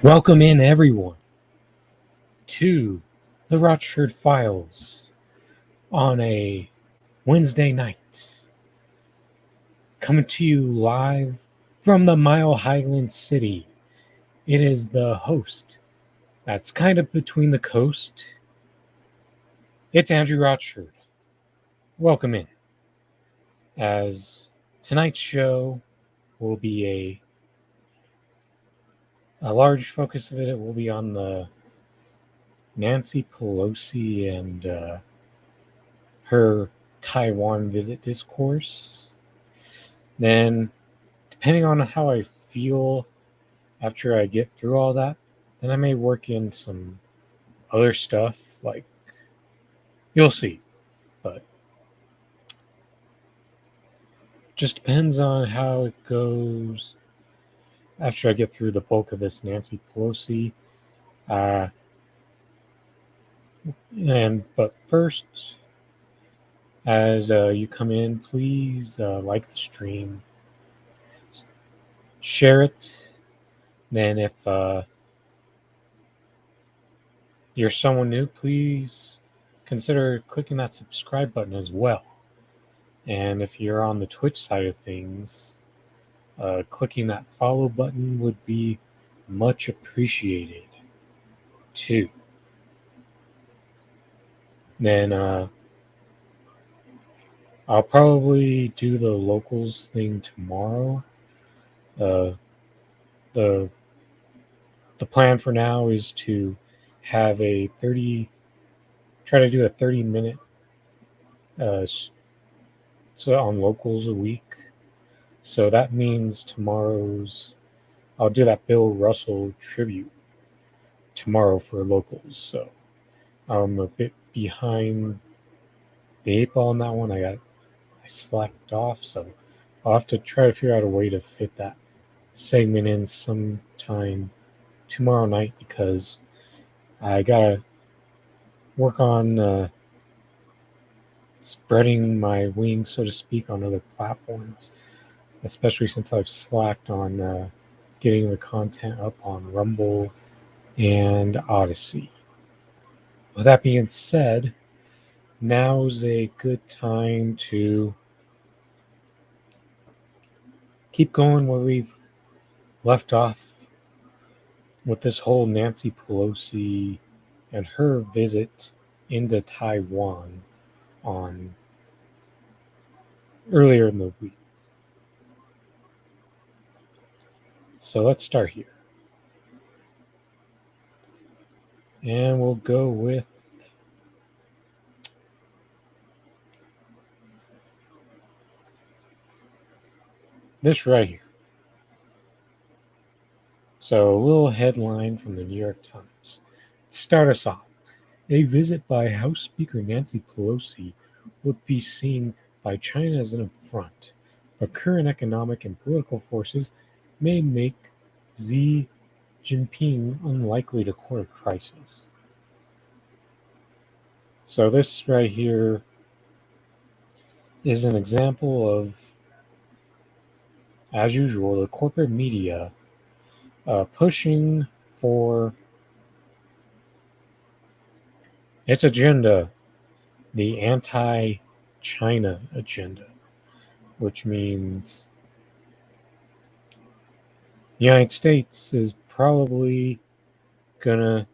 Welcome in, everyone, to the Rochford Files on a Wednesday night. Coming to you live from the Mile Highland City. It is the host that's kind of between the coast. It's Andrew Rochford. Welcome in. As tonight's show will be a large focus of it will be on the Nancy Pelosi and her Taiwan visit discourse. Then, depending on how I feel after I get through all that, then I may work in some other stuff. Like, you'll see. But just depends on how it goes after I get through the bulk of this Nancy Pelosi. But first, as you come in, please like the stream, share it. Then, if you're someone new, please consider clicking that subscribe button as well. And if you're on the Twitch side of things, clicking that follow button would be much appreciated too. Then I'll probably do the locals thing tomorrow. The plan for now is to have try to do a 30-minute so on locals a week. So that means I'll do that Bill Russell tribute tomorrow for locals. So I'm a bit behind the eight ball on that one. I slacked off, so I'll have to try to figure out a way to fit that segment in sometime tomorrow night, because I gotta work on spreading my wings, so to speak, on other platforms, especially since I've slacked on getting the content up on Rumble and Odyssey. With that being said, now's a good time to keep going where we've left off with this whole Nancy Pelosi and her visit into Taiwan on earlier in the week. So let's start here. And we'll go with this right here. So a little headline from the New York Times. To start us off, a visit by House Speaker Nancy Pelosi would be seen by China as an affront, but current economic and political forces may make Xi Jinping unlikely to court a crisis. So this right here is an example of, as usual, the corporate media pushing for its agenda, the anti-China agenda, which means the United States is probably gonna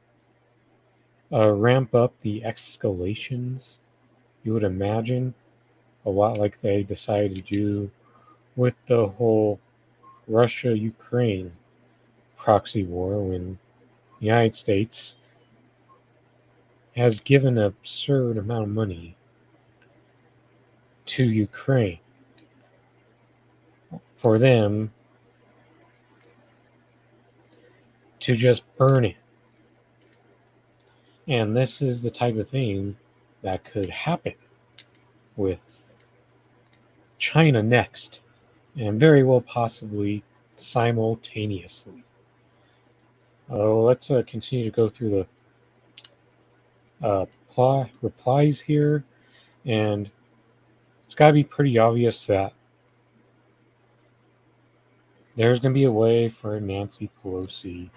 ramp up the escalations, you would imagine, a lot like they decided to do with the whole Russia-Ukraine proxy war, when the United States has given an absurd amount of money to Ukraine for them to just burn it. And this is the type of thing that could happen with China next, and very well possibly simultaneously. Let's continue to go through the replies here, and it's got to be pretty obvious that there's going to be a way for Nancy Pelosi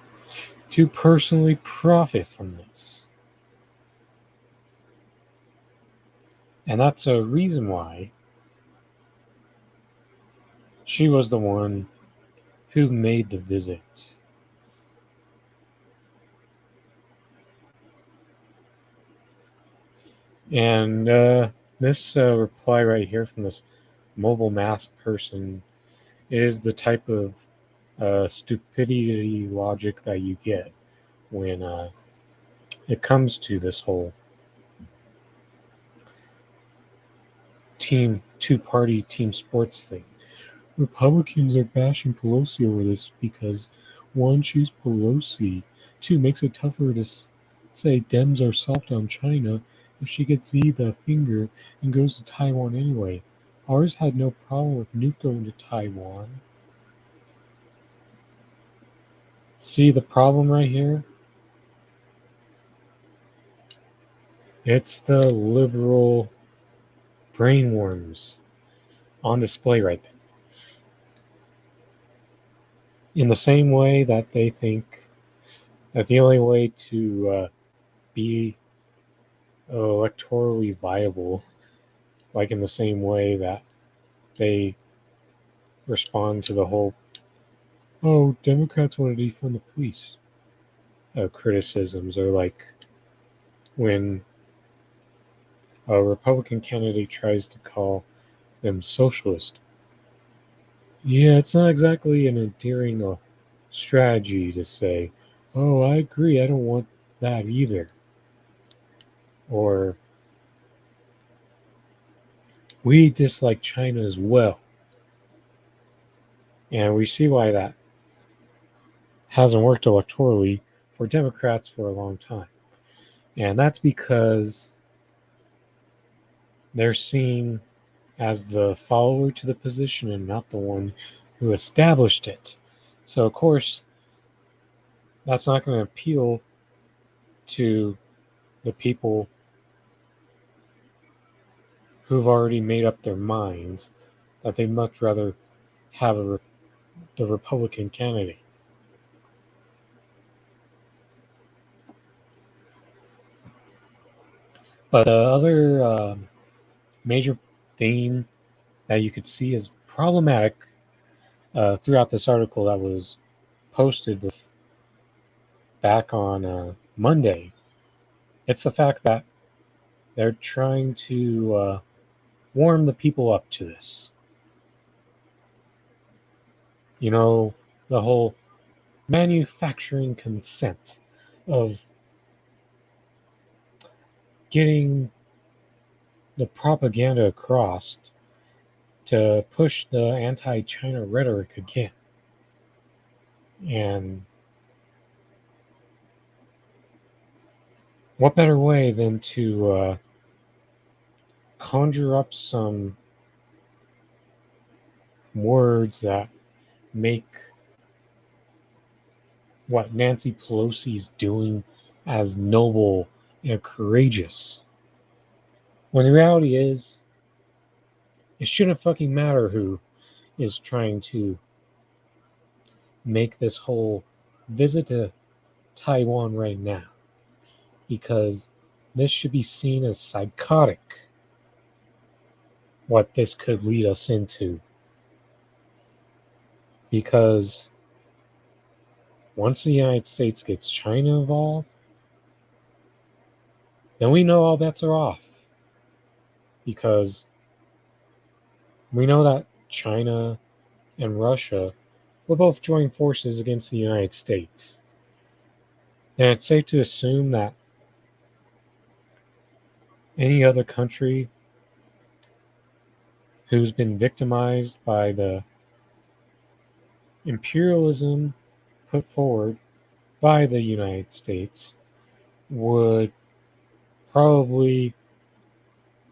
to personally profit from this. And that's a reason why she was the one who made the visit. And this reply right here from this mobile mask person is the type of stupidity logic that you get when it comes to this whole two-party team sports thing. Republicans are bashing Pelosi over this because one, she's Pelosi. Two, makes it tougher to say Dems are soft on China if she gets Z the finger and goes to Taiwan anyway. Ours had no problem with Nuke going to Taiwan. See the problem right here? It's the liberal brainworms on display right there. In the same way that they think that the only way to be electorally viable, like in the same way that they respond to the whole, oh, Democrats want to defund the police criticisms, or like when a Republican candidate tries to call them socialist. Yeah, it's not exactly an endearing strategy to say, oh, I agree, I don't want that either. Or, we dislike China as well. And we see why that hasn't worked electorally for Democrats for a long time. And that's because they're seen as the follower to the position and not the one who established it. So, of course, that's not going to appeal to the people who've already made up their minds that they'd much rather have the Republican candidate. But the other major theme that you could see is problematic throughout this article that was posted back on Monday. It's the fact that they're trying to warm the people up to this. You know, the whole manufacturing consent of getting the propaganda across to push the anti-China rhetoric again. And what better way than to conjure up some words that make what Nancy Pelosi's doing as noble and courageous. When the reality is, it shouldn't fucking matter who is trying to make this whole visit to Taiwan right now, because this should be seen as psychotic, what this could lead us into. Because once the United States gets China involved, then we know all bets are off. Because we know that China and Russia will both join forces against the United States. And it's safe to assume that any other country who's been victimized by the imperialism put forward by the United States would probably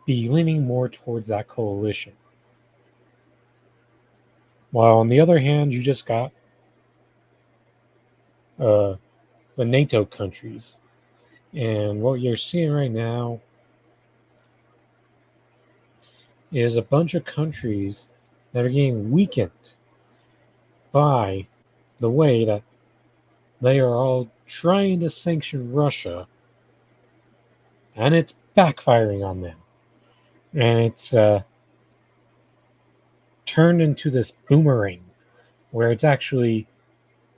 be leaning more towards that coalition. While on the other hand, you just got the NATO countries. And what you're seeing right now is a bunch of countries that are getting weakened by the way that they are all trying to sanction Russia, and it's backfiring on them. And it's turned into this boomerang where it's actually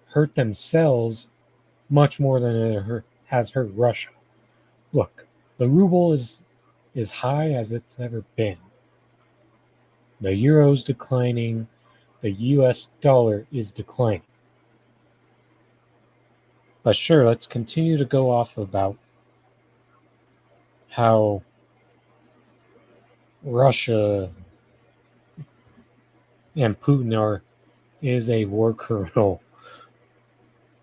hurt themselves much more than has hurt Russia. Look, the ruble is as high as it's ever been. The euro's declining. The US dollar is declining. But sure, let's continue to go off about how Russia and Putin is a war criminal,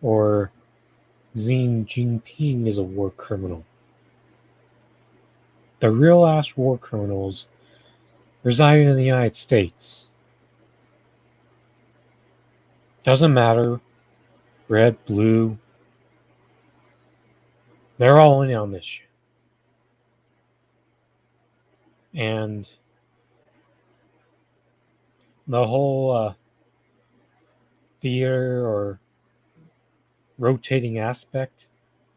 or Xi Jinping is a war criminal. The real ass war criminals reside in the United States. Doesn't matter, red, blue, they're all in on this shit. And the whole theater or rotating aspect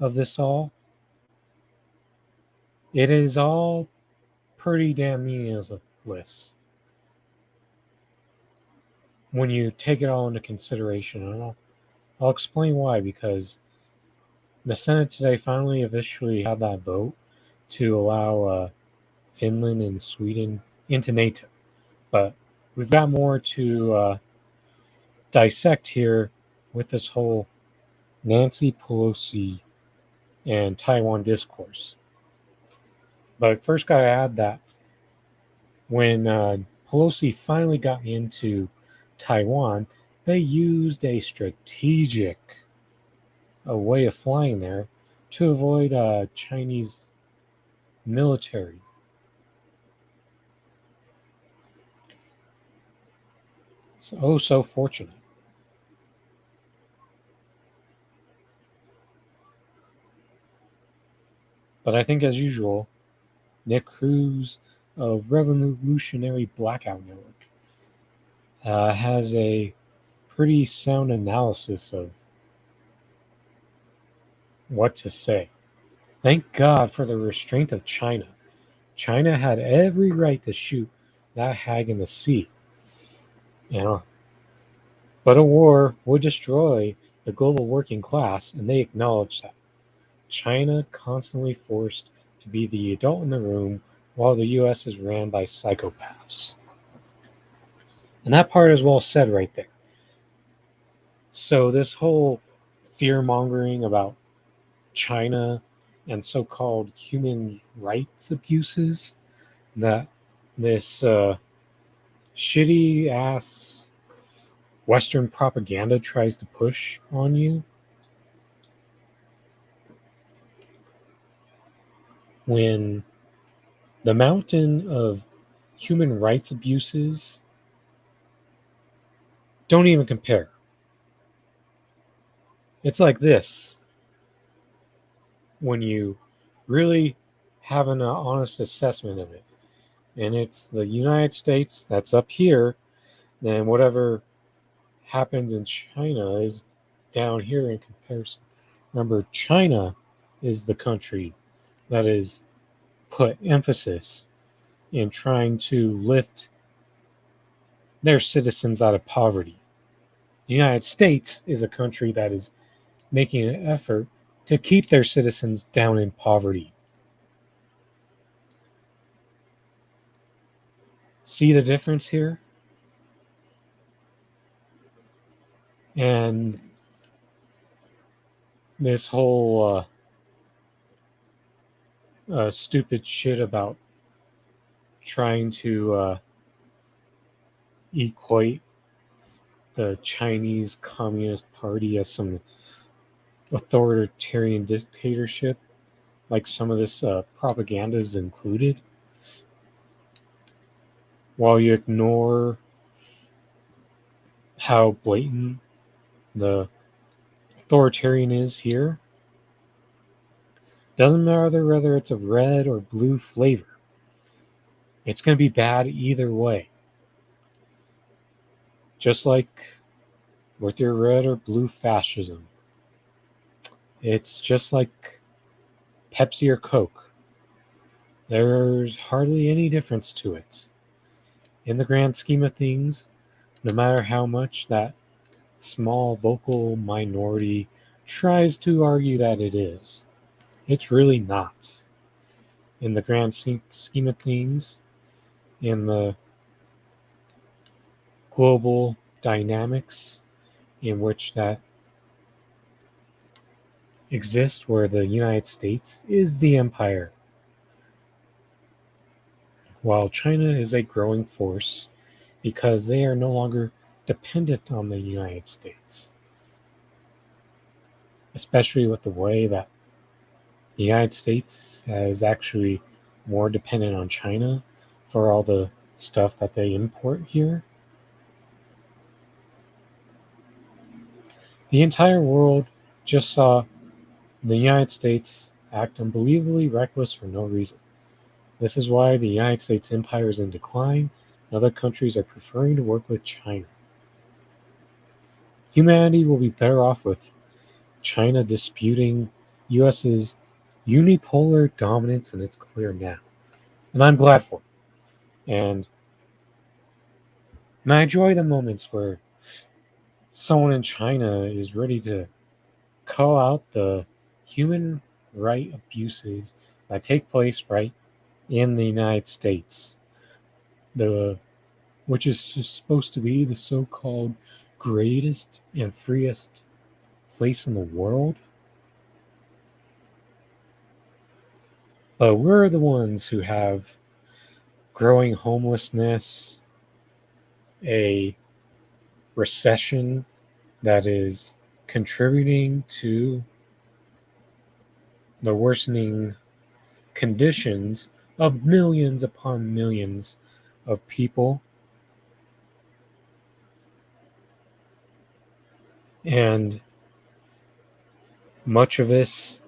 of this all, it is all pretty damn meaningless when you take it all into consideration. And I'll explain why, because the Senate today finally officially had that vote to allow Finland and Sweden into NATO. But we've got more to dissect here with this whole Nancy Pelosi and Taiwan discourse. But first, got to add that when Pelosi finally got into Taiwan, they used a strategic way of flying there to avoid Chinese military. So fortunate. But I think, as usual, Nick Cruz of Revolutionary Blackout Network has a pretty sound analysis of what to say. Thank God for the restraint of China. China had every right to shoot that hag in the sea. You know, but a war would destroy the global working class, and they acknowledged that. China constantly forced to be the adult in the room while the US is ran by psychopaths. And that part is well said right there. So this whole fear-mongering about China and so-called human rights abuses that this shitty ass Western propaganda tries to push on you, when the mountain of human rights abuses don't even compare. It's like this: when you really have an honest assessment of it, and it's the United States that's up here, then whatever happens in China is down here in comparison. Remember, China is the country that is put emphasis in trying to lift their citizens out of poverty. The United States is a country that is making an effort to keep their citizens down in poverty. See the difference here? And this whole stupid shit about trying to equate the Chinese Communist Party as some authoritarian dictatorship, like some of this propaganda is included, while you ignore how blatant the authoritarian is here. Doesn't matter whether it's a red or blue flavor. It's going to be bad either way. Just like with your red or blue fascism. It's just like Pepsi or Coke. There's hardly any difference to it. In the grand scheme of things, no matter how much that small vocal minority tries to argue that it is, it's really not. In the grand scheme of things, in the global dynamics in which that exist, where the United States is the empire, while China is a growing force because they are no longer dependent on the United States, especially with the way that the United States is actually more dependent on China for all the stuff that they import here. The entire world just saw the United States act unbelievably reckless for no reason. This is why the United States empire is in decline, and other countries are preferring to work with China. Humanity will be better off with China disputing US's unipolar dominance, and it's clear now. And I'm glad for it. And I enjoy the moments where someone in China is ready to call out the human right abuses that take place right in the United States. The which is supposed to be the so-called greatest and freest place in the world. But we're the ones who have growing homelessness, a recession that is contributing to the worsening conditions of millions upon millions of people. And much of this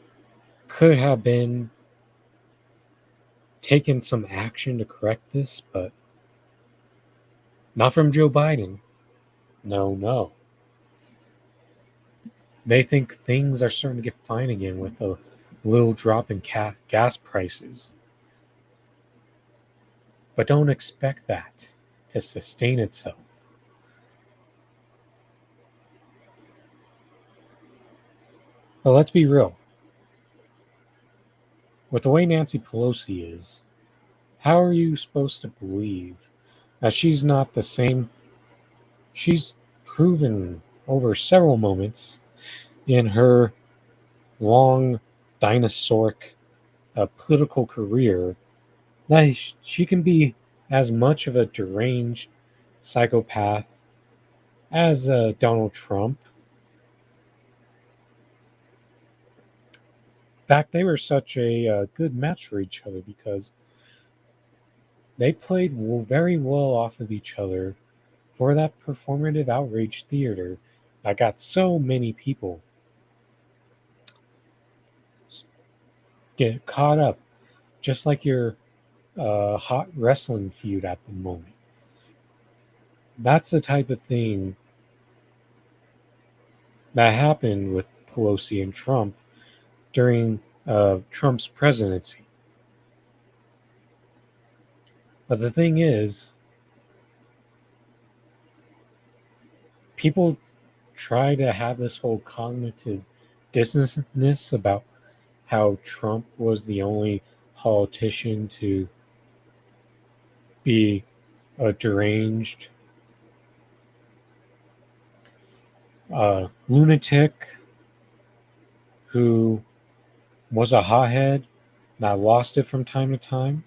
could have been taken some action to correct this, but not from Joe Biden. No, no. They think things are starting to get fine again with a little drop in gas prices. But don't expect that to sustain itself. But let's be real. With the way Nancy Pelosi is, how are you supposed to believe that she's not the same? She's proven over several moments in her long dinosauric political career that she can be as much of a deranged psychopath as Donald Trump. In fact, they were such a good match for each other because they played very well off of each other for that performative outrage theater that got so many people get caught up, just like your hot wrestling feud at the moment. That's the type of thing that happened with Pelosi and Trump during Trump's presidency. But the thing is, people try to have this whole cognitive dissonance about how Trump was the only politician to be a deranged lunatic who was a hothead that lost it from time to time.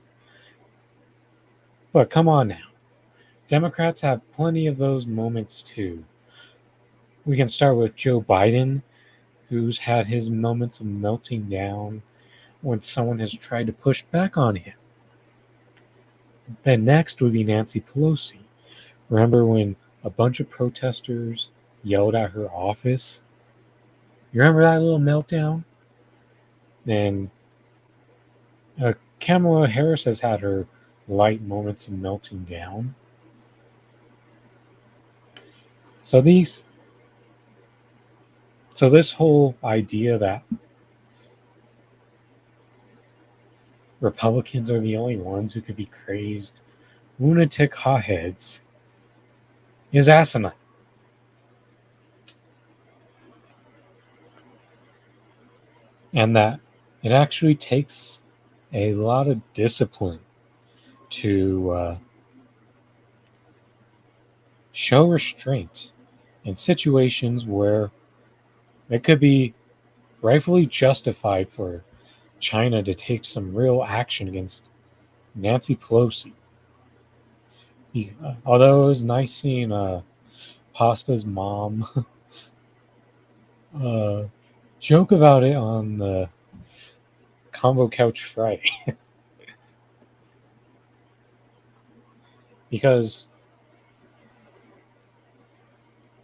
But come on now. Democrats have plenty of those moments too. We can start with Joe Biden, who's had his moments of melting down when someone has tried to push back on him. Then next would be Nancy Pelosi. Remember when a bunch of protesters yelled at her office? You remember that little meltdown? And Kamala Harris has had her light moments of melting down. So these So this whole idea that Republicans are the only ones who could be crazed lunatic hotheads is asinine. And that it actually takes a lot of discipline to show restraint in situations where it could be rightfully justified for China to take some real action against Nancy Pelosi. Although it was nice seeing Pasta's mom uh, joke about it on the Convo Couch Friday. Because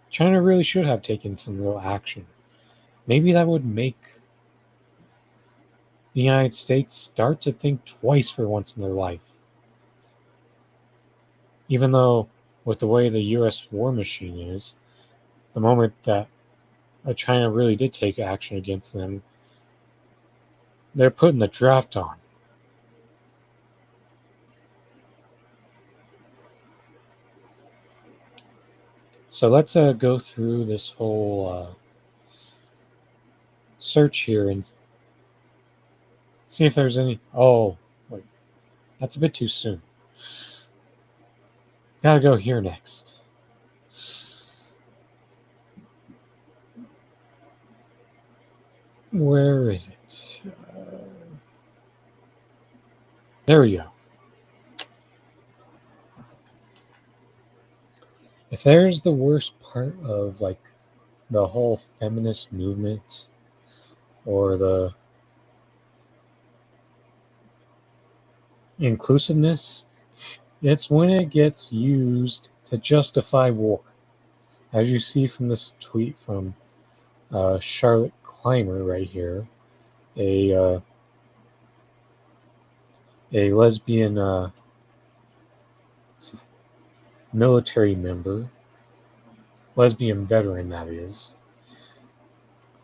China really should have taken some real action. Maybe that would make the United States start to think twice for once in their life. Even though, with the way the US war machine is, the moment that China really did take action against them, they're putting the draft on. So let's go through this whole search here and see if there's any. Oh, wait, that's a bit too soon. Gotta go here next. Where is it? There we go. If there's the worst part of like the whole feminist movement or the inclusiveness, it's when it gets used to justify war. As you see from this tweet from Charlotte Clymer right here, a a lesbian military member, lesbian veteran that is.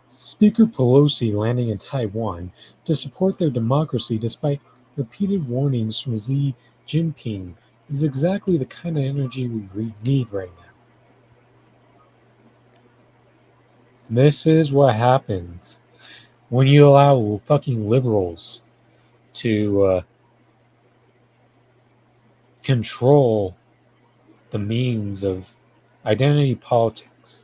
Speaker Pelosi landing in Taiwan to support their democracy despite repeated warnings from Xi Jinping is exactly the kind of energy we need right now. This is what happens when you allow fucking liberals to control the means of identity politics.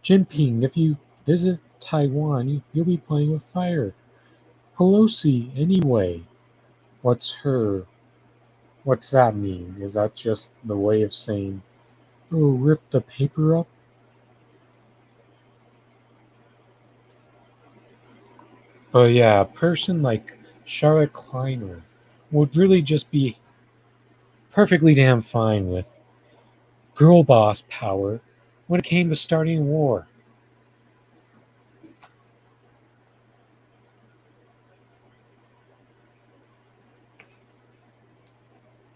Jinping, if you visit Taiwan, you'll be playing with fire. Pelosi, anyway. What's her? What's that mean? Is that just the way of saying, oh, rip the paper up? But yeah, a person like Charlotte Kleiner would really just be perfectly damn fine with girl boss power when it came to starting war.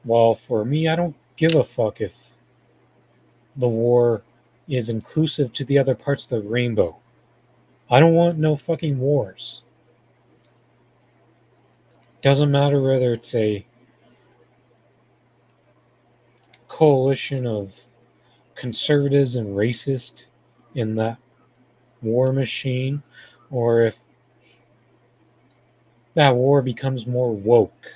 Well, for me, I don't give a fuck if the war is inclusive to the other parts of the rainbow. I don't want no fucking wars. Doesn't matter whether it's a coalition of conservatives and racists in that war machine, or if that war becomes more woke.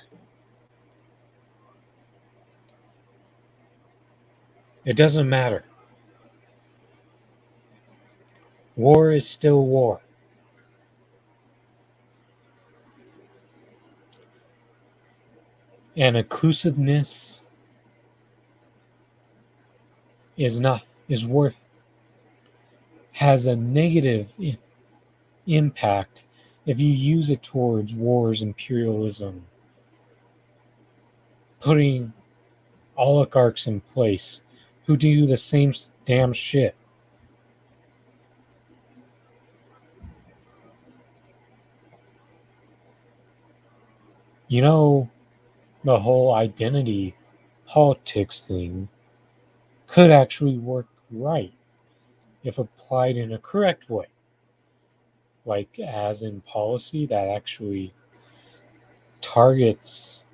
It doesn't matter. War is still war. And inclusiveness is not is worth has a negative impact if you use it towards wars, imperialism, putting oligarchs in place who do the same damn shit. You know, the whole identity politics thing could actually work right if applied in a correct way, like as in policy that actually targets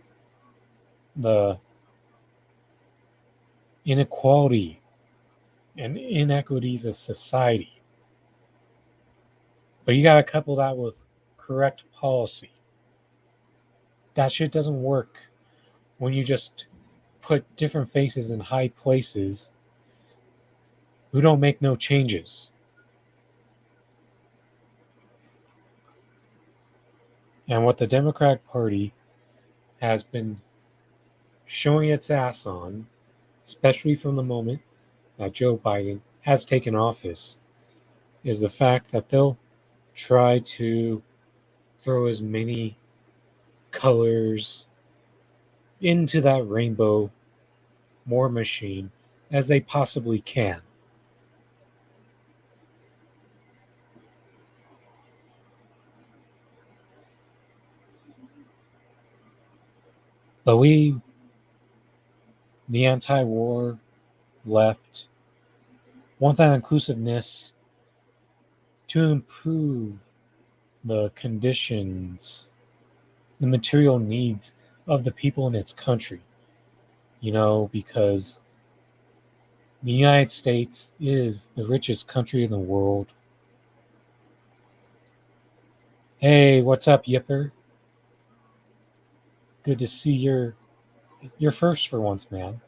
the inequality and inequities of society. But you got to couple that with correct policy. That shit doesn't work when you just put different faces in high places who don't make no changes. And what the Democratic Party has been showing its ass on, especially from the moment that Joe Biden has taken office, is the fact that they'll try to throw as many colors into that rainbow war machine as they possibly can. But we, the anti war left, want that inclusiveness to improve the conditions, the material needs of the people in its country. Because the United States is the richest country in the world. Hey, what's up, Yipper? Good to see you're first for once, man.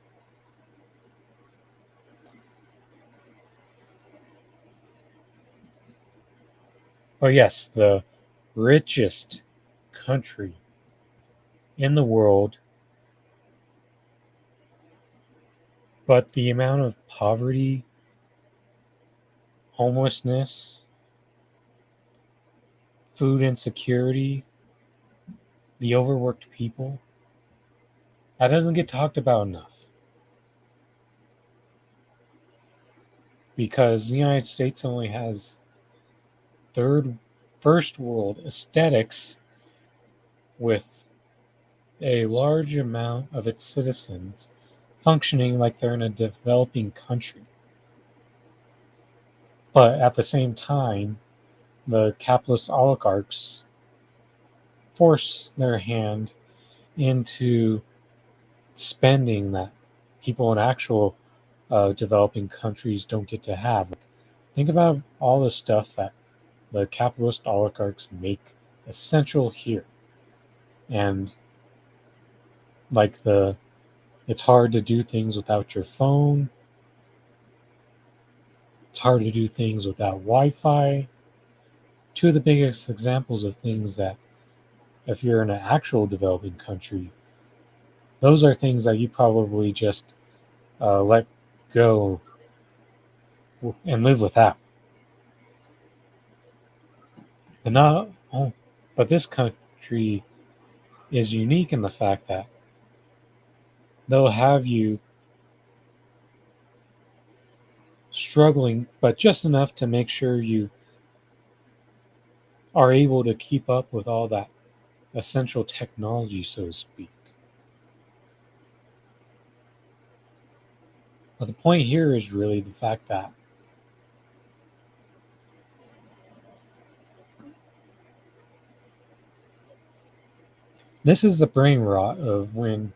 But yes, the richest country in the world, but the amount of poverty, homelessness, food insecurity, the overworked people, that doesn't get talked about enough. Because the United States only has first world aesthetics with a large amount of its citizens functioning like they're in a developing country. But at the same time, the capitalist oligarchs force their hand into spending that people in actual developing countries don't get to have. Think about all the stuff that the capitalist oligarchs make essential here. And like it's hard to do things without your phone. It's hard to do things without Wi-Fi. Two of the biggest examples of things that, if you're in an actual developing country, those are things that you probably just let go and live without. But not, oh, but this country is unique in the fact that they'll have you struggling, but just enough to make sure you are able to keep up with all that essential technology, so to speak. But the point here is really the fact that this is the brain rot of when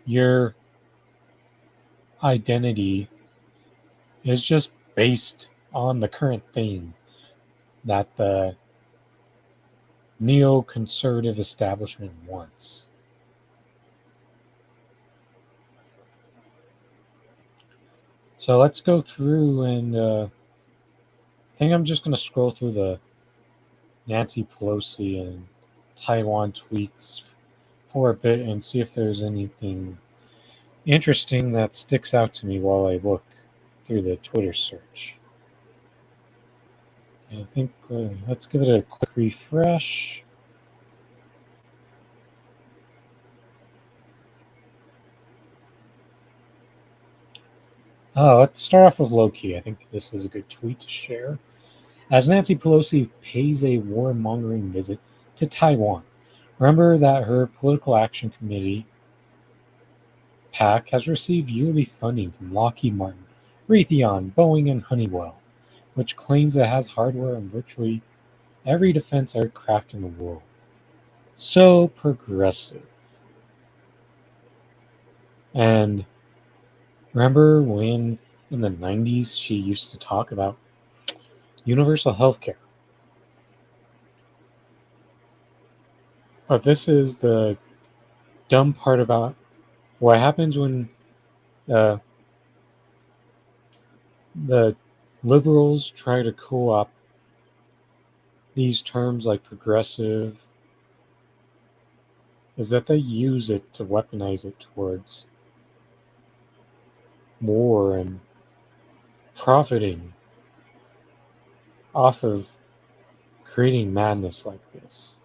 your identity is just based on the current thing that the neoconservative establishment wants. So let's go through and I think I'm just going to scroll through the Nancy Pelosi and Taiwan tweets for a bit and see if there's anything interesting that sticks out to me while I look through the Twitter search. I think let's give it a quick refresh. Let's start off with low key. I think this is a good tweet to share. As Nancy Pelosi pays a warmongering visit to Taiwan, remember that her political action committee PAC has received yearly funding from Lockheed Martin, Raytheon, Boeing, and Honeywell, which claims it has hardware on virtually every defense aircraft in the world. So progressive. And remember when in the 90s she used to talk about universal health care? But this is the dumb part about what happens when uh, the liberals try to co opt these terms like progressive, is that they use it to weaponize it towards war and profiting off of creating madness like this.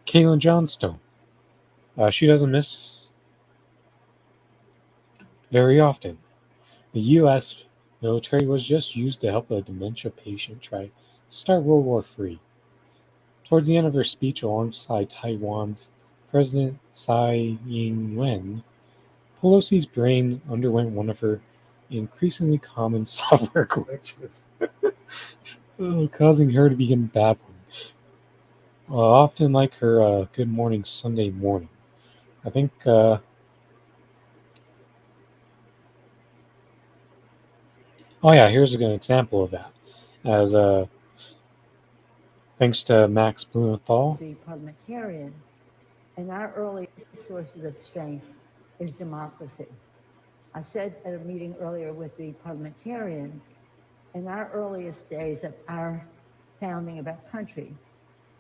Caitlin Johnstone, she doesn't miss very often. The U.S. military was just used to help a dementia patient try to start World War III. Towards the end of her speech alongside Taiwan's President Tsai Ing-wen, Pelosi's brain underwent one of her increasingly common software glitches, causing her to begin babbling, often like her Good Morning Sunday morning. I think, oh yeah, here's a good example of that. As thanks to Max Blumenthal. The parliamentarians, and our earliest sources of strength is democracy. I said at a meeting earlier with the parliamentarians, in our earliest days of our founding of our country,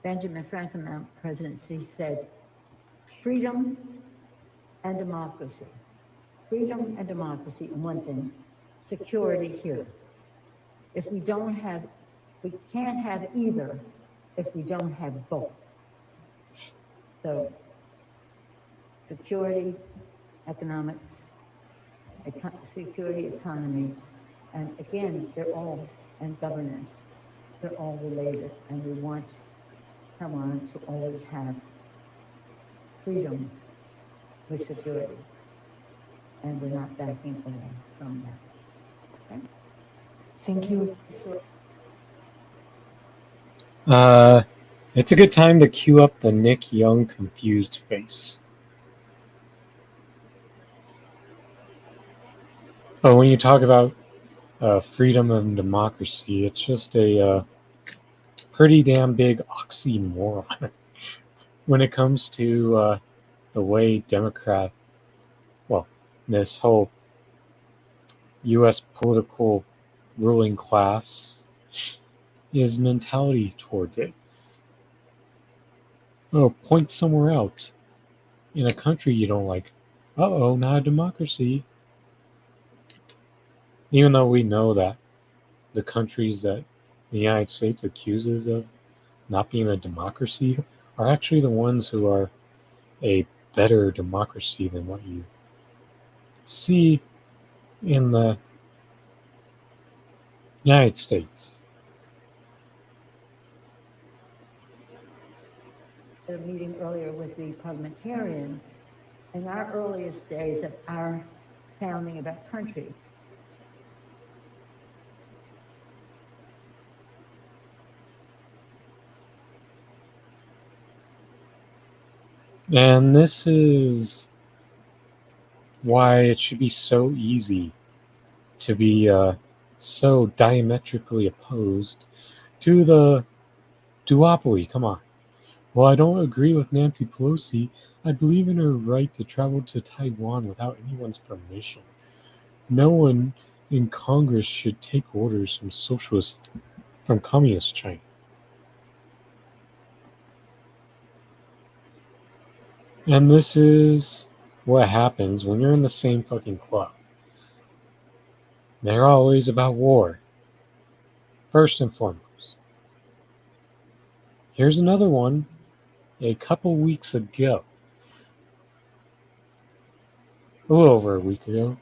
Benjamin Franklin presidency said, freedom and democracy. Freedom and democracy in one thing, security here. If we don't have, we can't have either if we don't have both. So security, economic, security, economy, and again, they're all, and governance, they're all related, and we want Taiwan to always have freedom with security, and we're not backing away from that. Okay? Thank you. It's a good time to cue up the Nick Young confused face. But when you talk about freedom and democracy, it's just a pretty damn big oxymoron when it comes to the way this whole U.S. political ruling class is mentality towards it. Oh, point somewhere out in a country you don't like. Uh-oh, not a democracy. Even though we know that the countries that the United States accuses of not being a democracy are actually the ones who are a better democracy than what you see in the United States. A meeting earlier with the parliamentarians, in our earliest days of our founding of our country. And this is why it should be so easy to be so diametrically opposed to the duopoly. Come on. Well, I don't agree with Nancy Pelosi. I believe in her right to travel to Taiwan without anyone's permission. No one in Congress should take orders from communist China. And this is what happens when you're in the same fucking club. They're always about war, first and foremost. Here's another one a couple weeks ago, a little over a week ago.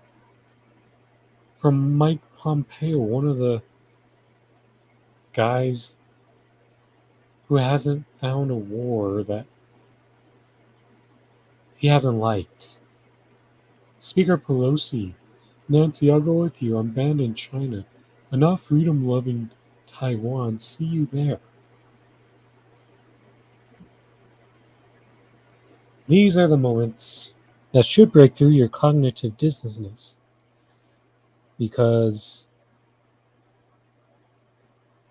from Mike Pompeo, one of the guys who hasn't found a war that he hasn't liked. Speaker Pelosi, Nancy, I'll go with you. I'm banned in China, but not freedom loving Taiwan. See you there. These are the moments that should break through your cognitive dissonance because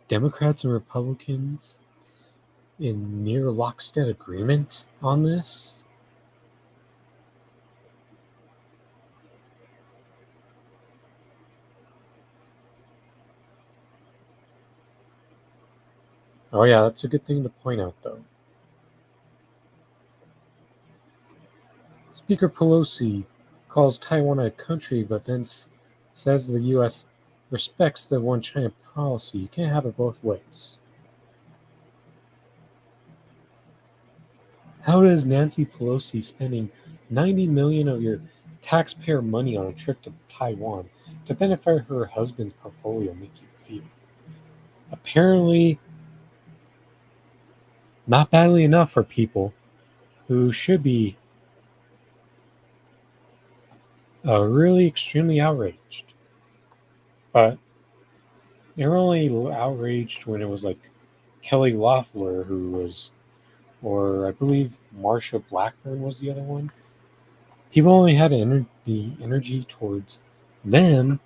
Democrats and Republicans in near lockstep agreement on this. Oh, yeah, that's a good thing to point out, though. Speaker Pelosi calls Taiwan a country, but then says the U.S. respects the one China policy. You can't have it both ways. How does Nancy Pelosi spending 90 million of your taxpayer money on a trip to Taiwan to benefit her husband's portfolio make you feel? Apparently, not badly enough for people who should be really extremely outraged. But they were only outraged when it was like Kelly Loeffler who was, or I believe Marsha Blackburn was the other one. People only had the energy towards them,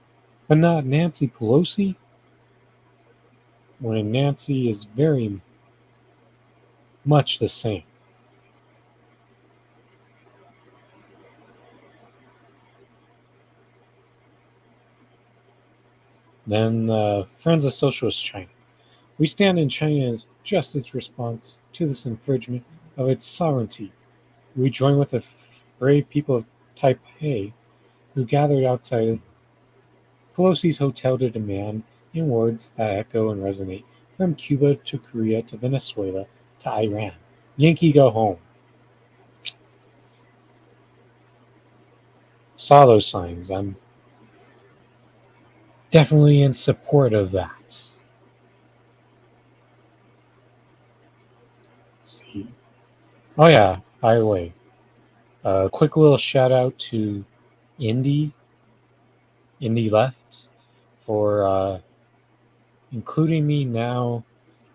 but not Nancy Pelosi, when Nancy is very much the same. Then Friends of Socialist China. We stand in China's just its response to this infringement of its sovereignty. We join with the brave people of Taipei who gathered outside of Pelosi's hotel to demand, in words that echo and resonate, from Cuba to Korea to Venezuela to Iran, Yankee go home. Saw those signs. I'm definitely in support of that. Let's see. Oh yeah, by the way, a quick little shout out to Indy, Indy Left, for including me now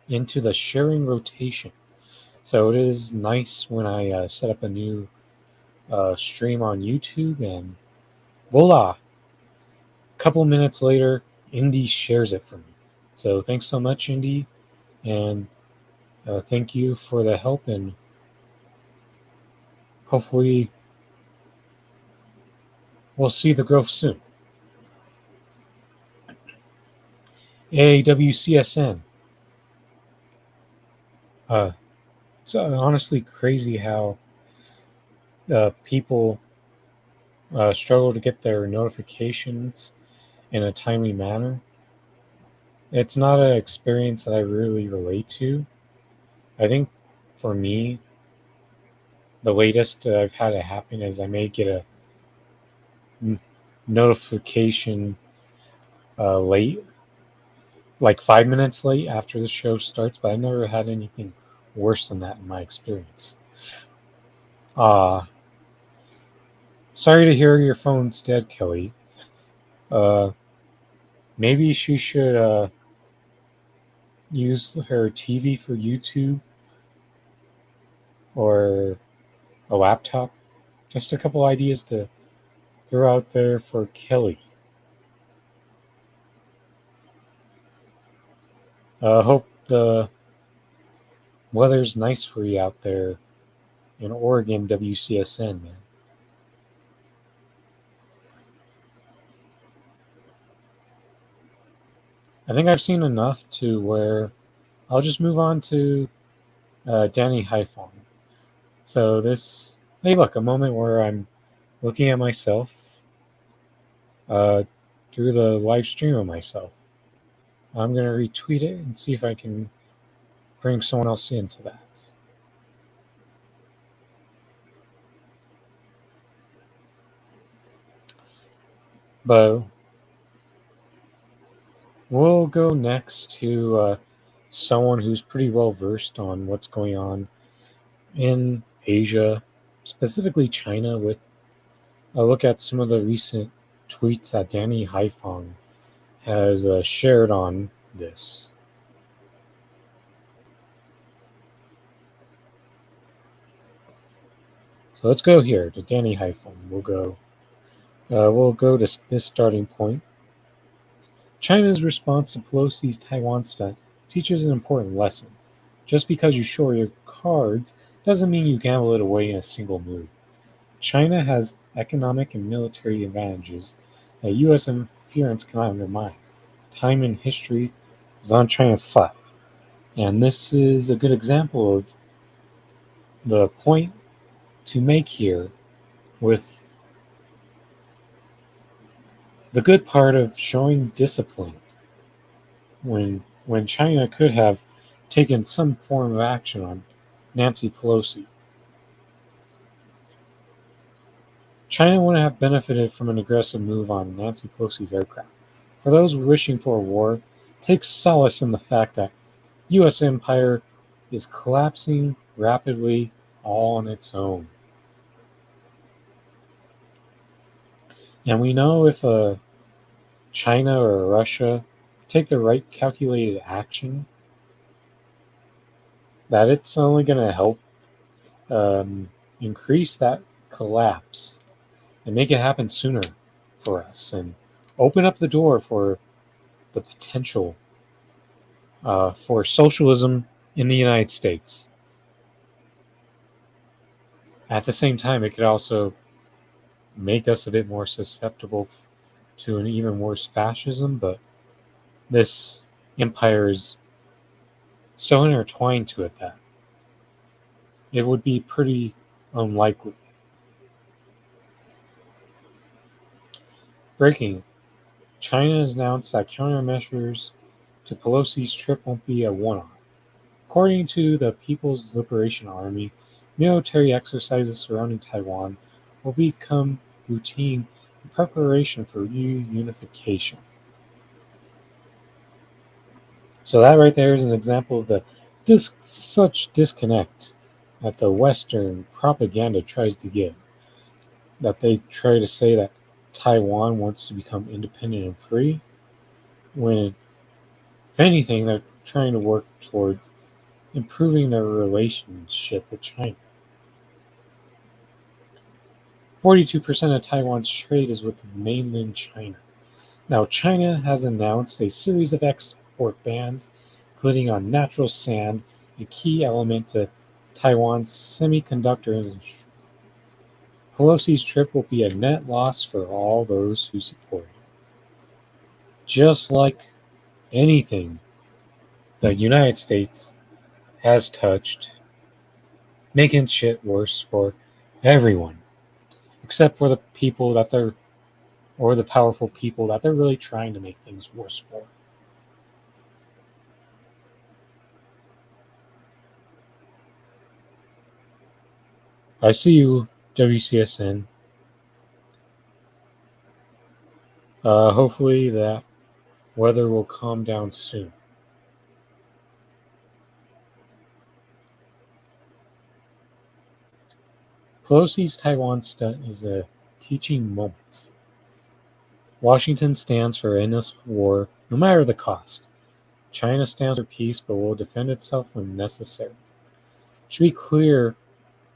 into the sharing rotation. So it is nice when I set up a new stream on YouTube and voila, a couple minutes later, Indy shares it for me. So thanks so much, Indy, and thank you for the help, and hopefully we'll see the growth soon. AWCSN. It's honestly crazy how people struggle to get their notifications in a timely manner. It's not an experience that I really relate to. I think for me, the latest I've had it happen is I may get a notification late, like 5 minutes late after the show starts, but I've never had anything worse than that in my experience. Uh, Sorry to hear your phone's dead, Kelly. Uh, Maybe she should use her TV for YouTube or a laptop. Just a couple ideas to throw out there for Kelly. Hope the weather's nice for you out there in Oregon, WCSN, man. I think I've seen enough to where I'll just move on to Danny Haifong. So this, hey, look, a moment where I'm looking at myself uh, through the live stream of myself. I'm going to retweet it and see if I can bring someone else into that. But We'll go next to someone who's pretty well versed on what's going on in Asia, specifically China, with a look at some of the recent tweets that Danny Haifong has shared on this. So let's go here to Danny Haifong. We'll go to this starting point. China's response to Pelosi's Taiwan stunt teaches an important lesson. Just because you show your cards doesn't mean you gamble it away in a single move. China has economic and military advantages that U.S. interference cannot undermine. Time and history is on China's side. And this is a good example of the point to make here with the good part of showing discipline when China could have taken some form of action on Nancy Pelosi. China wouldn't have benefited from an aggressive move on Nancy Pelosi's aircraft. For those wishing for a war, take solace in the fact that U.S. empire is collapsing rapidly all on its own. And we know if China or Russia take the right calculated action, that it's only going to help increase that collapse and make it happen sooner for us and open up the door for the potential for socialism in the United States. At the same time, it could also make us a bit more susceptible to an even worse fascism, but this empire is so intertwined to it that it would be pretty unlikely. Breaking. China has announced that countermeasures to Pelosi's trip won't be a one-off. According to the People's Liberation Army, military exercises surrounding Taiwan will become routine in preparation for reunification. So that right there is an example of the such disconnect that the Western propaganda tries to give. That they try to say that Taiwan wants to become independent and free, when if anything, they're trying to work towards improving their relationship with China. 42% of Taiwan's trade is with mainland China. Now, China has announced a series of export bans, including on natural sand, a key element to Taiwan's semiconductor industry. Pelosi's trip will be a net loss for all those who support it. Just like anything the United States has touched, making shit worse for everyone, except for the people that they're, or the powerful people that they're really trying to make things worse for. I see you, WCSN. Hopefully that weather will calm down soon. Pelosi's Taiwan stunt is a teaching moment. Washington stands for endless war, no matter the cost. China stands for peace, but will defend itself when necessary. It should be clear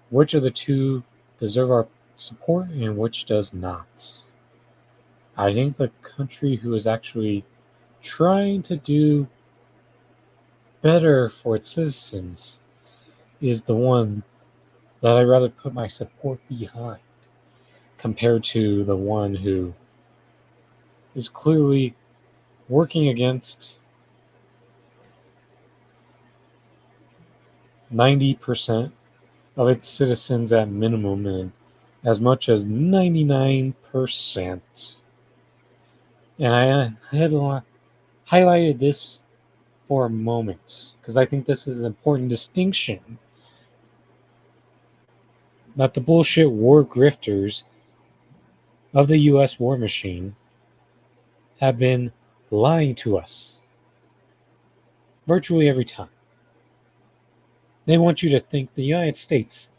which of the two deserve our support and which does not. I think the country who is actually trying to do better for its citizens is the one that I'd rather put my support behind compared to the one who is clearly working against 90% of its citizens at minimum and as much as 99%. And I had highlighted this for a moment because I think this is an important distinction that the bullshit war grifters of the U.S. war machine have been lying to us virtually every time. They want you to think the United States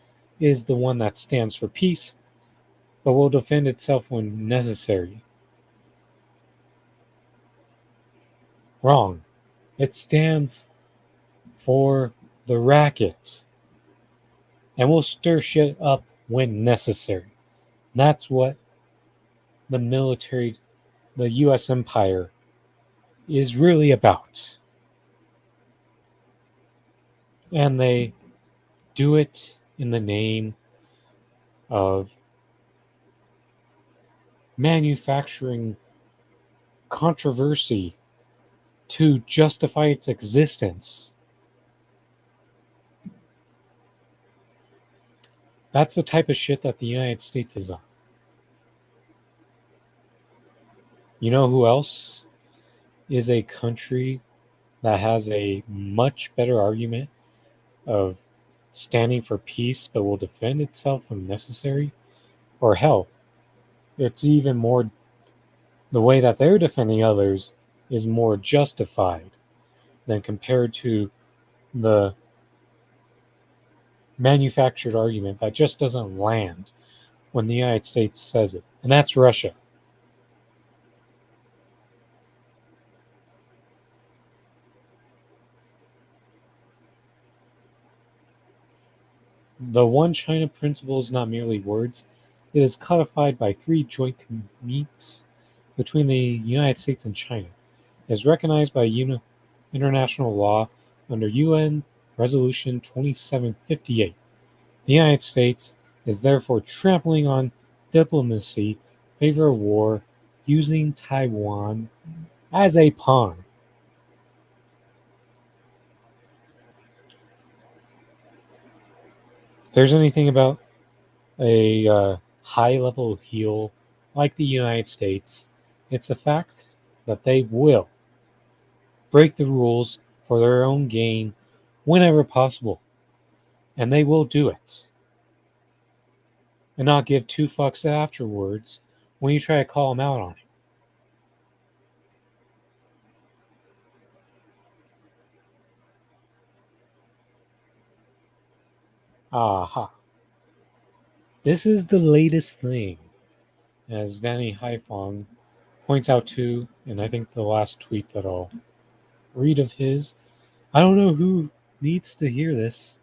is the one that stands for peace, but will defend itself when necessary. Wrong. It stands for the racket and will stir shit up when necessary. That's what the military, the US empire, is really about. And they do it in the name of manufacturing controversy to justify its existence. That's the type of shit that the United States is on. You know who else is a country that has a much better argument of standing for peace but will defend itself when necessary? Or hell, it's even more, the way that they're defending others is more justified than compared to the manufactured argument that just doesn't land when the United States says it, and that's Russia. The One China principle is not merely words, it is codified by 3 joint communiques between the United States and China. It is recognized by international law under UN Resolution 2758. The United States is therefore trampling on diplomacy in favor of war, using Taiwan as a pawn. If there's anything about a high-level heel like the United States, it's the fact that they will break the rules for their own gain whenever possible, and they will do it, and not give 2 fucks afterwards when you try to call them out on it. Aha. This is the latest thing, as Danny Haifong points out too, and I think the last tweet that I'll read of his. I don't know who needs to hear this,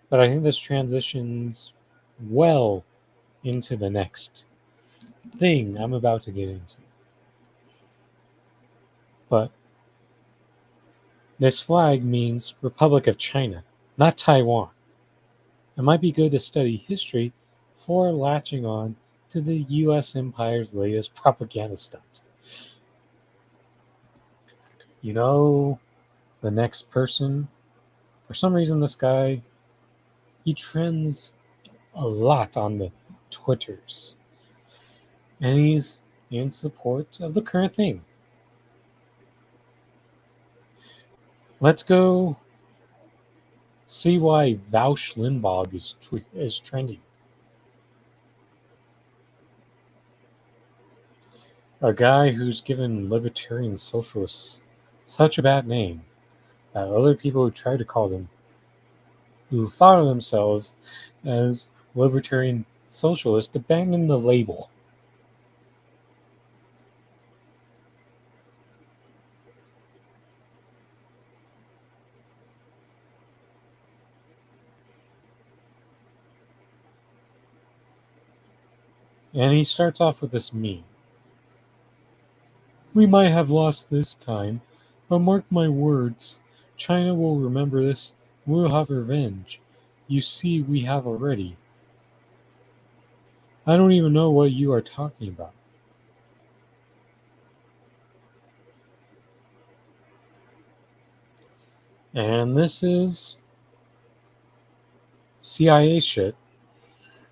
but I think this transitions well into the next thing I'm about to get into. But this flag means Republic of China, not Taiwan. It might be good to study history before latching on to the US empire's latest propaganda stunt. You know, the next person, for some reason, this guy, he trends a lot on the Twitters. And he's in support of the current thing. Let's go see why Vaush Limbaugh is trending. A guy who's given libertarian socialists such a bad name that other people who tried to call them, who thought of themselves as libertarian socialists, abandoned the label. And he starts off with this meme. We might have lost this time, but mark my words, China will remember this, we'll have revenge. You see, we have already. I don't even know what you are talking about. And this is CIA shit.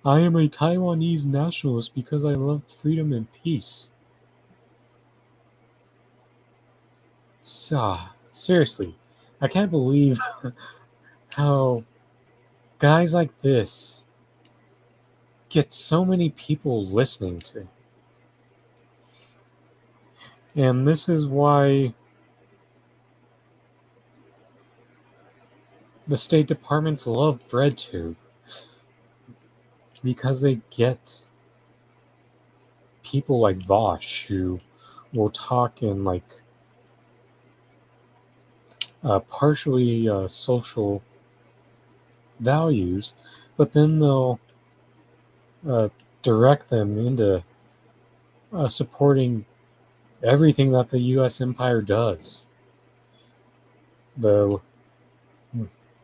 I am a Taiwanese nationalist because I love freedom and peace. Seriously, I can't believe how guys like this get so many people listening to. And this is why the State Departments love BreadTube, because they get people like Vosh who will talk in like partially social values, but then they'll uh, direct them into supporting everything that the U.S. empire does. The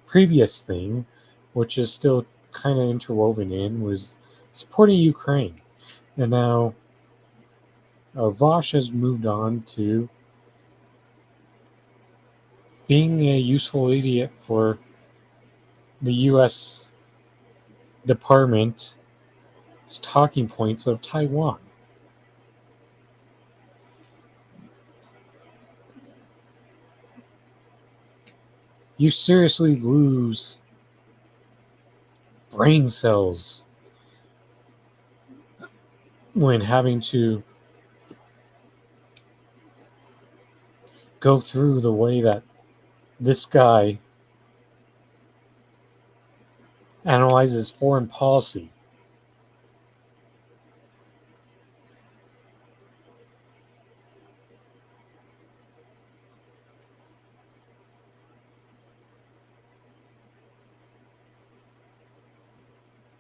previous thing, which is still kind of interwoven in, was supporting Ukraine. And now Vosh has moved on to being a useful idiot for the U.S. Department's talking points of Taiwan. You seriously lose brain cells when having to go through the way that this guy analyzes foreign policy.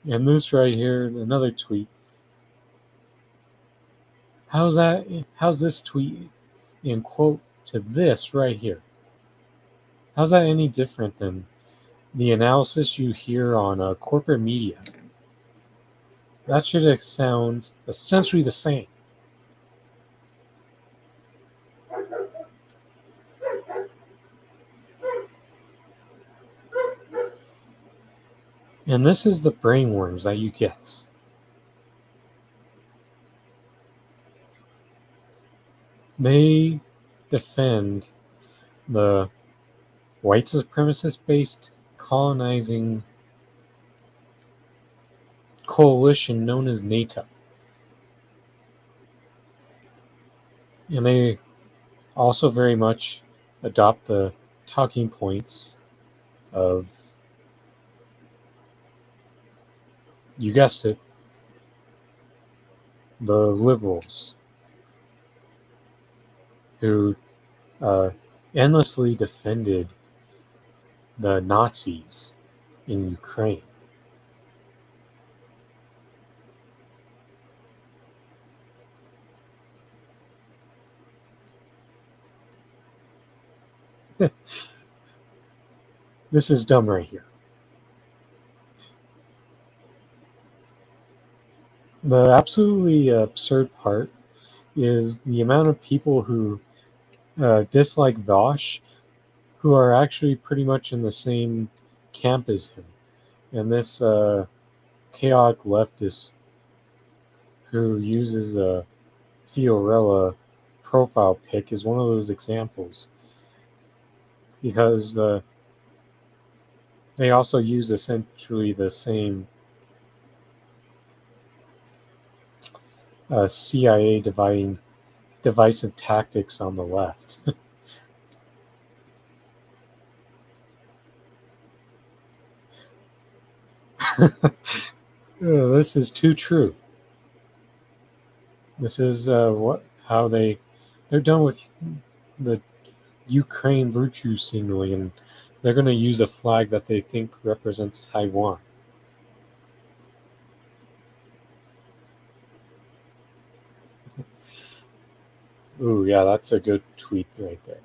And this right here, another tweet. How's this tweet in quote to this right here? How's that any different than the analysis you hear on corporate media? That should sound essentially the same. And this is the brainworms that you get. They defend the white supremacist based colonizing coalition known as NATO. And they also very much adopt the talking points of, you guessed it, the liberals who endlessly defended the Nazis in Ukraine. This is dumb right here. The absolutely absurd part is the amount of people who dislike Vosh who are actually pretty much in the same camp as him. And this chaotic leftist who uses a Fiorella profile pic is one of those examples, because they also use essentially the same CIA divisive tactics on the left. This is too true. This is how they're done with the Ukraine virtue signaling, and they're going to use a flag that they think represents Taiwan. Ooh, yeah, that's a good tweet right there.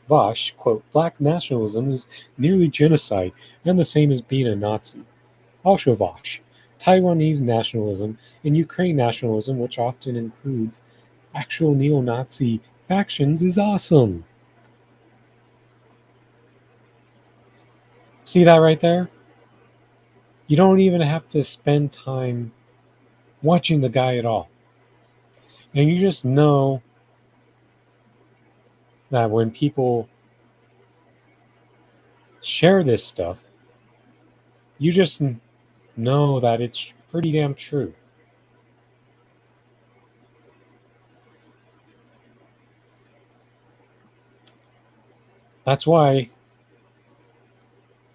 Vosh, quote, black nationalism is nearly genocide and the same as being a Nazi. Also Vosh, Taiwanese nationalism and Ukraine nationalism, which often includes actual neo-Nazi factions, is awesome. See that right there? You don't even have to spend time watching the guy at all. And you just know that when people share this stuff, you just know that it's pretty damn true. That's why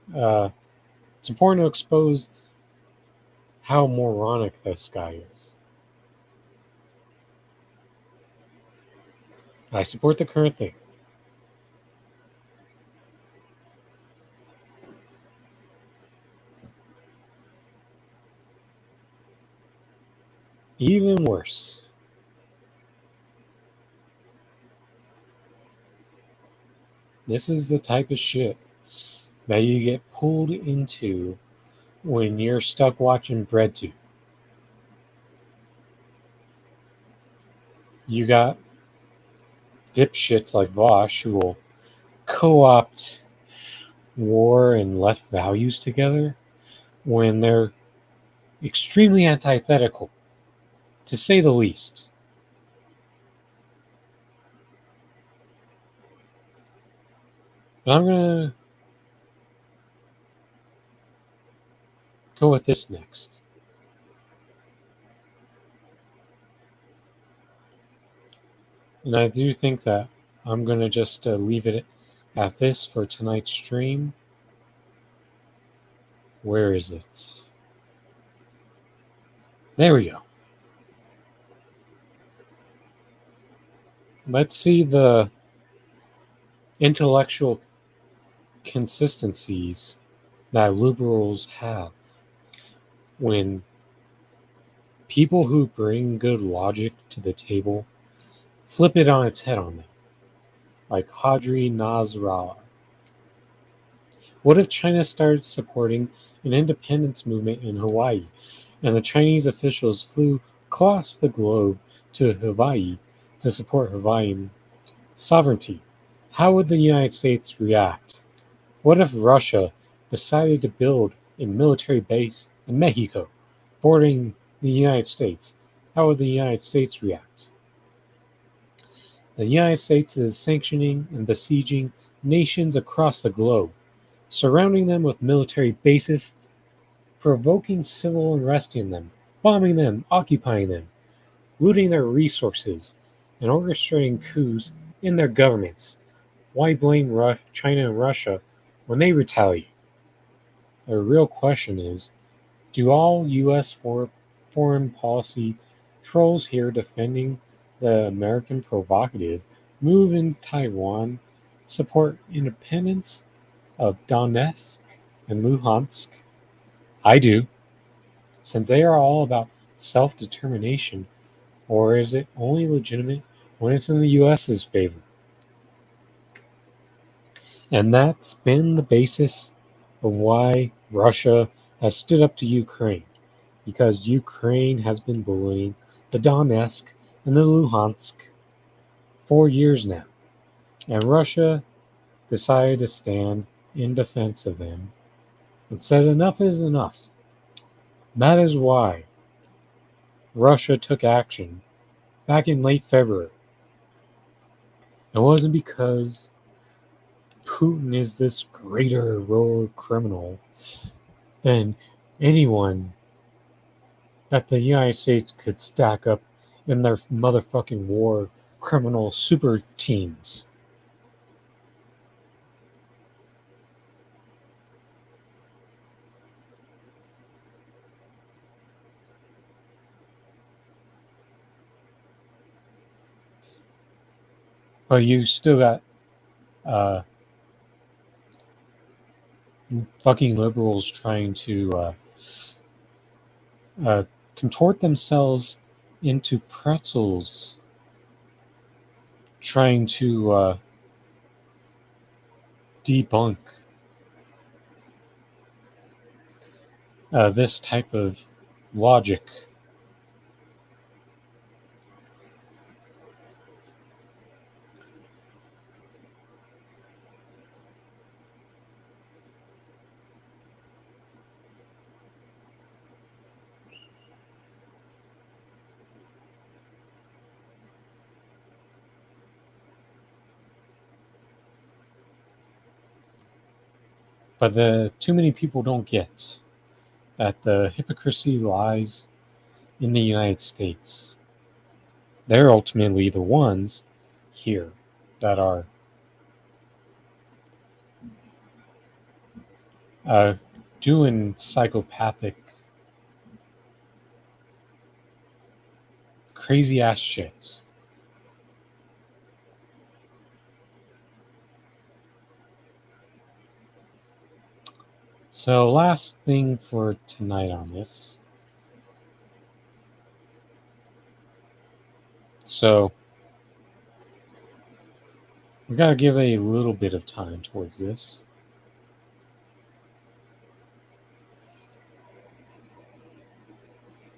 it's important to expose how moronic this guy is. I support the current thing. Even worse. This is the type of shit that you get pulled into when you're stuck watching BreadTube. You got dipshits like Vosh who will co-opt war and left values together when they're extremely antithetical, to say the least. But I'm going to go with this next. And I do think that I'm going to just leave it at this for tonight's stream. Where is it? There we go. Let's see the intellectual consistencies that liberals have when people who bring good logic to the table flip it on its head on them, like Hadri Nasrallah. What if China started supporting an independence movement in Hawaii, and the Chinese officials flew across the globe to Hawaii to support Hawaiian sovereignty? How would the United States react? What if Russia decided to build a military base in Mexico, bordering the United States? How would the United States react? The United States is sanctioning and besieging nations across the globe, surrounding them with military bases, provoking civil unrest in them, bombing them, occupying them, looting their resources, and orchestrating coups in their governments. Why blame China and Russia when they retaliate? The real question is, do all U.S. foreign policy trolls here defending the American provocative move in Taiwan support independence of Donetsk and Luhansk? I do, since they are all about self-determination, or is it only legitimate when it's in the U.S.'s favor? And that's been the basis of why Russia has stood up to Ukraine, because Ukraine has been bullying the Donetsk and the Luhansk for years now. And Russia decided to stand in defense of them and said enough is enough. That is why Russia took action back in late February. It wasn't because Putin is this greater war criminal than anyone that the United States could stack up in their motherfucking war criminal super teams. But you still got fucking liberals trying to contort themselves into pretzels, trying to debunk this type of logic. But too many people don't get that the hypocrisy lies in the United States. They're ultimately the ones here that are doing psychopathic, crazy ass shit. So, last thing for tonight on this. So, we gotta give a little bit of time towards this.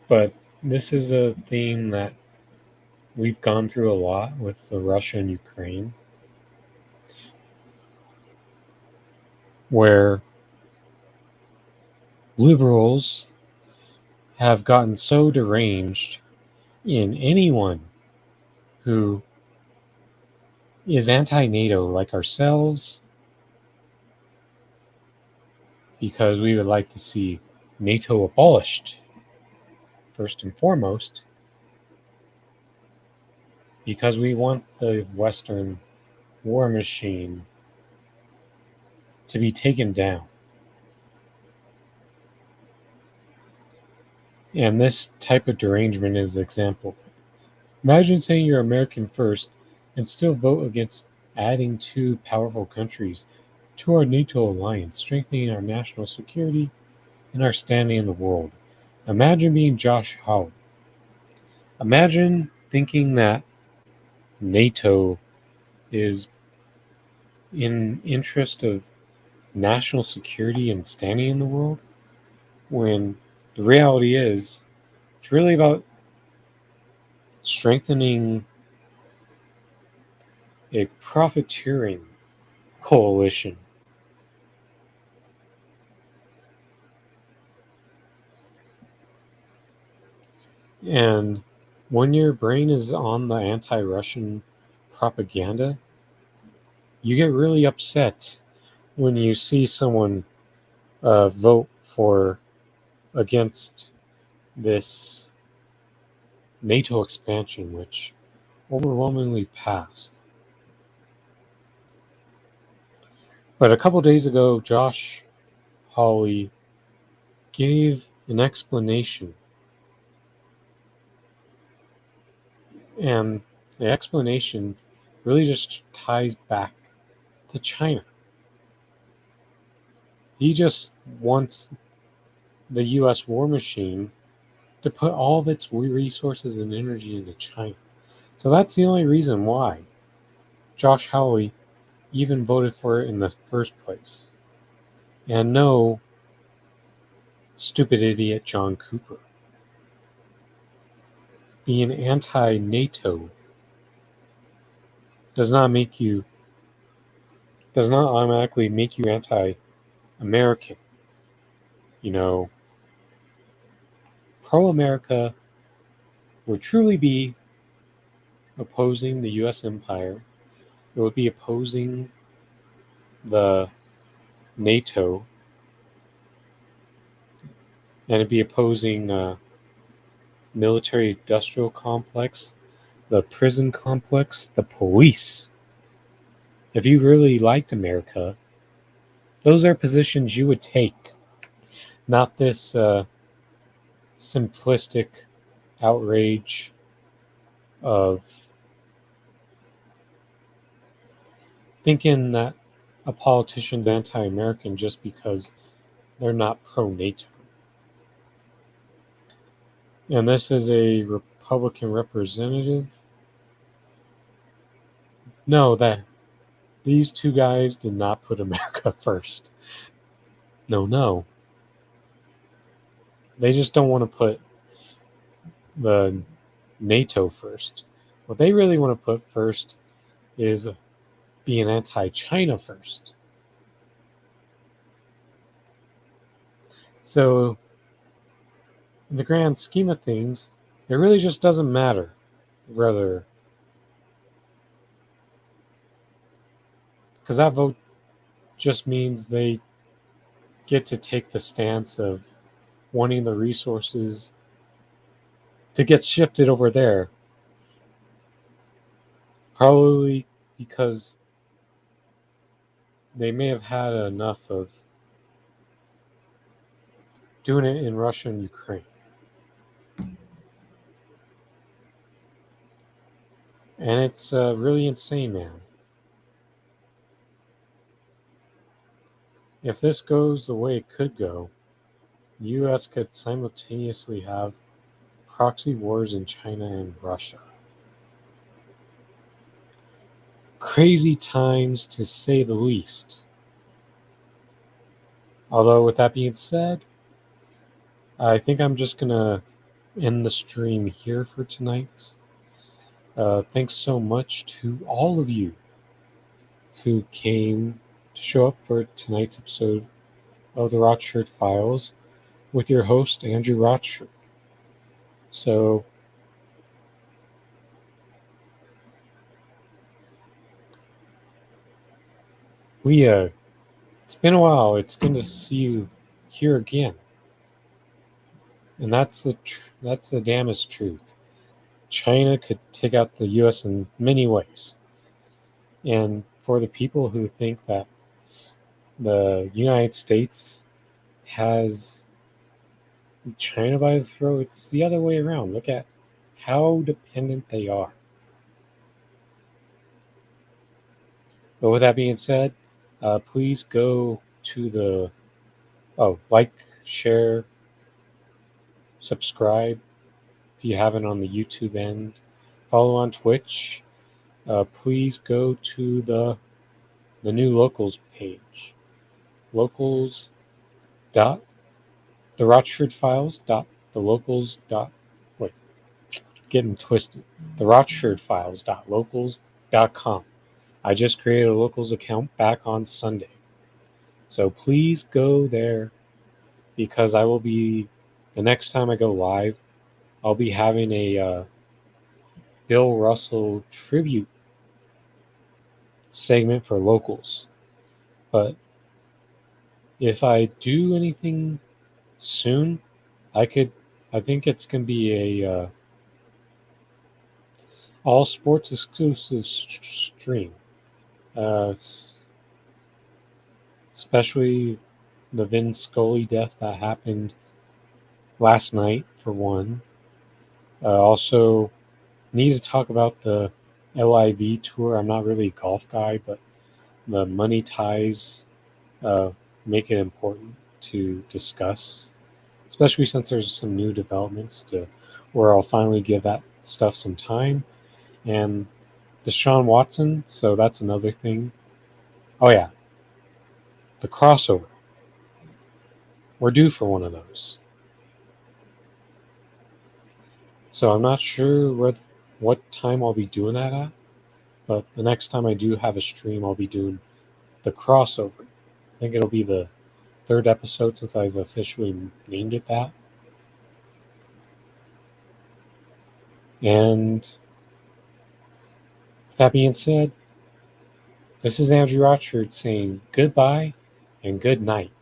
But this is a theme that we've gone through a lot with the Russia and Ukraine, where liberals have gotten so deranged in anyone who is anti NATO, like ourselves, because we would like to see NATO abolished, first and foremost, because we want the Western war machine to be taken down. And this type of derangement is an example. Imagine saying you're American first and still vote against adding two powerful countries to our NATO alliance, strengthening our national security and our standing in the world. Imagine being Josh Howard. Imagine thinking that NATO is in interest of national security and standing in the world, when the reality is it's really about strengthening a profiteering coalition. And when your brain is on the anti-Russian propaganda, you get really upset when you see someone vote for against this NATO expansion, which overwhelmingly passed. But a couple days ago, Josh Hawley gave an explanation, and the explanation really just ties back to China. He just wants the US war machine to put all of its resources and energy into China. So that's the only reason why Josh Hawley even voted for it in the first place. And no stupid idiot John Cooper. Being anti NATO does not automatically make you anti American. You know, pro America would truly be opposing the US empire. It would be opposing the NATO, and it'd be opposing military industrial complex, the prison complex, the police. If you really liked America, those are positions you would take, not this simplistic outrage of thinking that a politician's anti-American just because they're not pro-NATO. And this is a Republican representative. No, that these two guys did not put America first. No. They just don't want to put the NATO first. What they really want to put first is being anti-China first. So, in the grand scheme of things, it really just doesn't matter whether, because that vote just means they get to take the stance of wanting the resources to get shifted over there. Probably because they may have had enough of doing it in Russia and Ukraine. And it's really insane, man. If this goes the way it could go, the US could simultaneously have proxy wars in China and Russia. Crazy times, to say the least. Although, with that being said, I think I'm just going to end the stream here for tonight. Thanks so much to all of you who came to show up for tonight's episode of the Rochford Files with your host, Andrew Rochford. So, Leah, it's been a while. It's good to see you here again. And that's the damnest truth. China could take out the U.S. in many ways. And for the people who think that the United States has China by the throat, it's the other way around. Look at how dependent they are. But with that being said, please go to the like, share, subscribe if you haven't on the YouTube end. Follow on Twitch. Please go to the new locals page. Locals dot the Rochford Files dot the locals dot wait, getting twisted. The Rochford Files dot locals.com. I just created a locals account back on Sunday. So please go there, because I will be, the next time I go live, I'll be having a Bill Russell tribute segment for locals. But if I do anything soon, I think it's going to be a all sports exclusive stream. Especially the Vin Scully death that happened last night, for one. Also, need to talk about the LIV tour. I'm not really a golf guy, but the money ties make it important to discuss, especially since there's some new developments to where I'll finally give that stuff some time. And Deshaun Watson, so that's another thing. Oh yeah, the crossover. We're due for one of those. So I'm not sure what time I'll be doing that at, but the next time I do have a stream, I'll be doing the crossover. I think it'll be the third episode since I've officially named it that. And with that being said, this is Andrew Rochford saying goodbye and good night.